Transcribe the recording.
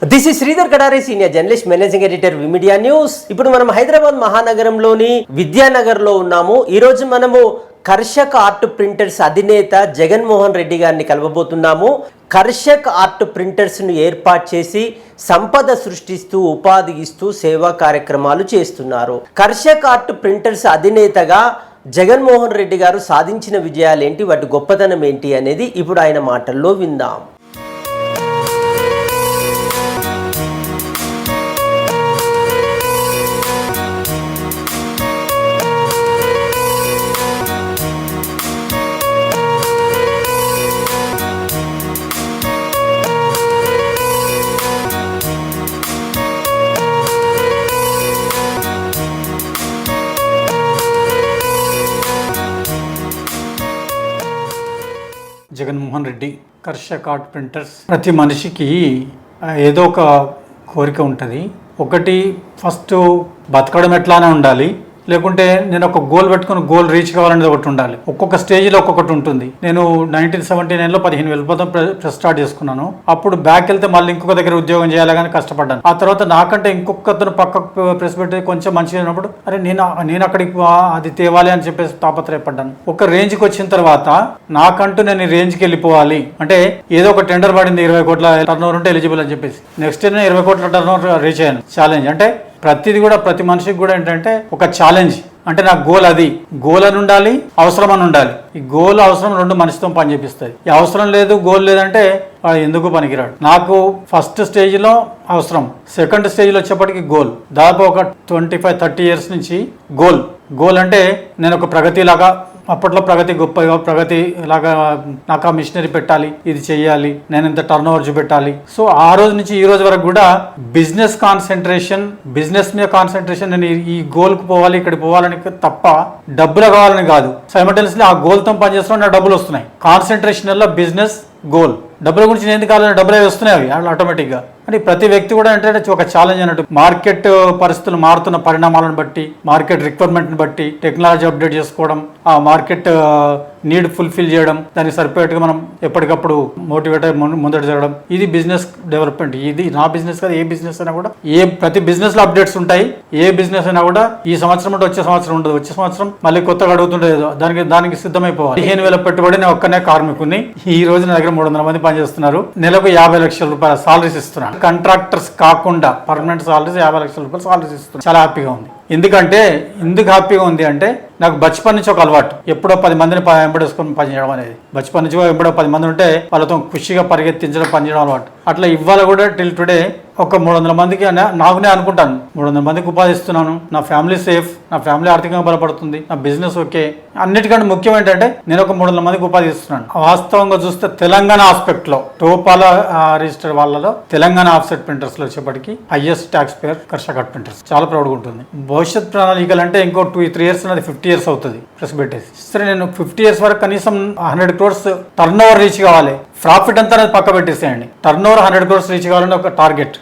This is Sridhar Kadare, senior journalist, managing editor, Vmedia news. ఇప్పుడు మనం హైదరాబాద్ మహానగరంలోని విద్యానగర్లో ఉన్నాము. ఈరోజు మనము కర్షక్ ఆర్ట్ ప్రింటర్స్ అధినేత జగన్మోహన్ రెడ్డి గారిని కలవబోతున్నాము. కర్షక్ ఆర్ట్ ప్రింటర్స్ను ఏర్పాటు చేసి సంపద సృష్టిస్తూ ఉపాధి ఇస్తూ సేవా కార్యక్రమాలు చేస్తున్నారు. కర్షక్ ఆర్ట్ ప్రింటర్స్ అధినేతగా జగన్మోహన్ రెడ్డి గారు సాధించిన విజయాలేంటి, వాటి గొప్పతనం ఏంటి అనేది ఇప్పుడు ఆయన మాటల్లో విందాం. Jaganmohan Reddy Karshak art printers. ప్రతి మనిషికి ఏదో ఒక కోరిక ఉంటుంది. ఒకటి, ఫస్ట్ బతకడం ఎట్లానే ఉండాలి, లేకుంటే నేను ఒక గోల్ పెట్టుకుని గోల్ రీచ్ కావాలనేది ఒకటి ఉండాలి. ఒక్కొక్క స్టేజ్లో ఒక్కొక్కటి ఉంటుంది. నేను 1979లో 15,000 రూపాయలతో ప్రెస్ స్టార్ట్ చేసుకున్నాను. అప్పుడు బ్యాక్ వెళ్తే మళ్ళీ ఇంకొక దగ్గర ఉద్యోగం చేయాలి కానీ కష్టపడ్డాను. ఆ తర్వాత నాకంటే ఇంకొకతను పక్క ప్రెస్ పెట్టి కొంచెం మంచిగా ఉన్నప్పుడు అరే నేను అక్కడికి అది తేవాలి అని చెప్పేసి తాపత్రయపడ్డాను. ఒక రేంజ్కి వచ్చిన తర్వాత నాకంటూ నేను ఈ రేంజ్కి వెళ్ళిపోవాలి అంటే ఏదో ఒక టెండర్ పడింది, 20 కోట్ల టర్న్ ఓవర్ ఉంటే ఎలిజిబుల్ అని చెప్పేసి నెక్స్ట్ నేను 20 కోట్ల టర్న్ ఓవర్ రీచ్ అయ్యాను. ఛాలెంజ్ అంటే ప్రతిది కూడా ప్రతి మనిషికి కూడా ఏంటంటే ఒక ఛాలెంజ్. అంటే నాకు గోల్ అది, గోల్ అని ఉండాలి, అవసరం అని ఉండాలి. ఈ గోల్ అవసరం రెండు మనిషితో పని చేపిస్తాయి. ఈ అవసరం లేదు, గోల్ లేదంటే ఎందుకు పనికిరాడు. నాకు ఫస్ట్ స్టేజ్లో అవసరం, సెకండ్ స్టేజ్లో వచ్చేప్పటికి గోల్. దాదాపు ఒక 25-30 ఇయర్స్ నుంచి గోల్ అంటే నేను ఒక ప్రగతి లాగా, అప్పట్లో ప్రగతి గొప్పగా, ప్రగతి లాగా నాకు ఆ మిషనరీ పెట్టాలి, ఇది చెయ్యాలి, నేను ఇంత టర్న్ ఓవర్ చూపెట్టాలి. సో ఆ రోజు నుంచి ఈ రోజు వరకు కూడా బిజినెస్ కాన్సన్ట్రేషన్, బిజినెస్ మీద కాన్సన్ట్రేషన్. నేను ఈ గోల్కి పోవాలి, ఇక్కడికి పోవాలని తప్ప డబ్బులు కావాలని కాదు. సైమల్టేనియస్లీ ఆ గోల్తో పనిచేస్తున్నా నాకు డబ్బులు వస్తున్నాయి. కాన్సన్ట్రేషన్ వల్ల బిజినెస్, గోల్. డబ్బుల గురించి నేను ఎందుకు కావాలని డబ్బులు వస్తున్నాయి అవి ఆటోమేటిక్గా. అంటే ప్రతి వ్యక్తి కూడా ఏంటంటే ఒక ఛాలెంజ్ అన్నట్టు. మార్కెట్ పరిస్థితులు మారుతున్న పరిణామాలను బట్టి, మార్కెట్ రిక్వైర్మెంట్ని బట్టి టెక్నాలజీ అప్డేట్ చేసుకోవడం, ఆ మార్కెట్ నీడ్ ఫుల్ఫిల్ చేయడం, దానికి సరిపోయేట్టుగా మనం ఎప్పటికప్పుడు మోటివేట్ అయ్యి ముందట జరగడం, ఇది బిజినెస్ డెవలప్మెంట్. ఇది నా బిజినెస్ కాదు, ఏ బిజినెస్ అయినా కూడా ప్రతి బిజినెస్ లో అప్డేట్స్ ఉంటాయి. ఏ బిజినెస్ అయినా కూడా ఈ సంవత్సరం అంటే వచ్చే సంవత్సరం ఉండదు, వచ్చే సంవత్సరం మళ్ళీ కొత్తగా అడుగుతుండేది. దానికి సిద్ధమైపోవాలి. 15,000 పెట్టుబడి, నేను ఒక్కనే కార్మికుని. ఈ రోజు నా దగ్గర 300 మంది పనిచేస్తున్నారు. నెలకు 50 లక్షల రూపాయల సాలరీస్ ఇస్తున్నాను. కాంట్రాక్టర్స్ కాకుండా పర్మనెంట్ సాలరీస్ 50 లక్షల రూపాయలు సాలరీస్ ఇస్తున్నాను. చాలా హ్యాపీగా ఉంది. ఎందుకు హ్యాపీగా ఉంది అంటే నాకు బచ్పన్ నుంచి ఒక అలవాటు. ఎప్పుడో 10 మందిని వెంబడేసుకొని పనిచేయడం అనేది. బచ్పన్ నుంచి ఎప్పుడో 10 మంది ఉంటే వాళ్ళతో ఖుషిగా పరిగెత్తించడం, పనిచేయడం అలవాటు. అట్లా ఇవాళ కూడా టిల్ టుడే ఒక 300 మందికి నాకునే అనుకుంటాను 300 మందికి ఉపాధి ఇస్తున్నాను. నా ఫ్యామిలీ సేఫ్, నా ఫ్యామిలీ ఆర్థికంగా బలపడుతుంది, నా బిజినెస్ ఓకే. అన్నిటికంటే ముఖ్యం ఏంటంటే నేను ఒక 300 మందికి ఉపాధి ఇస్తున్నాను. వాస్తవంగా చూస్తే తెలంగాణ ఆస్పెక్ట్ లో టోపాల రిజిస్టర్ వాళ్ళలో తెలంగాణ ఆఫ్సెట్ ప్రింటర్స్ లో వచ్చేప్పటికి highest tax payer Karshak art printers. చాలా ప్రౌడ్గా ఉంటుంది. భవిష్యత్ ప్రణాళికలు అంటే ఇంకో 2-3 ఇయర్స్ అనేది 50 ఇయర్స్ అవుతుంది ప్రెస్ పెట్టేసి. సరే, నేను 50 ఇయర్స్ వరకు కనీసం 100 crores టర్న్ ఓవర్ రీచ్ కావాలి. ప్రాఫిట్ అంతా అనేది పక్క పెట్టేసేయండి. టర్న్ ఓవర్ 100 crores రీచ్ కావాలని ఒక టార్గెట్.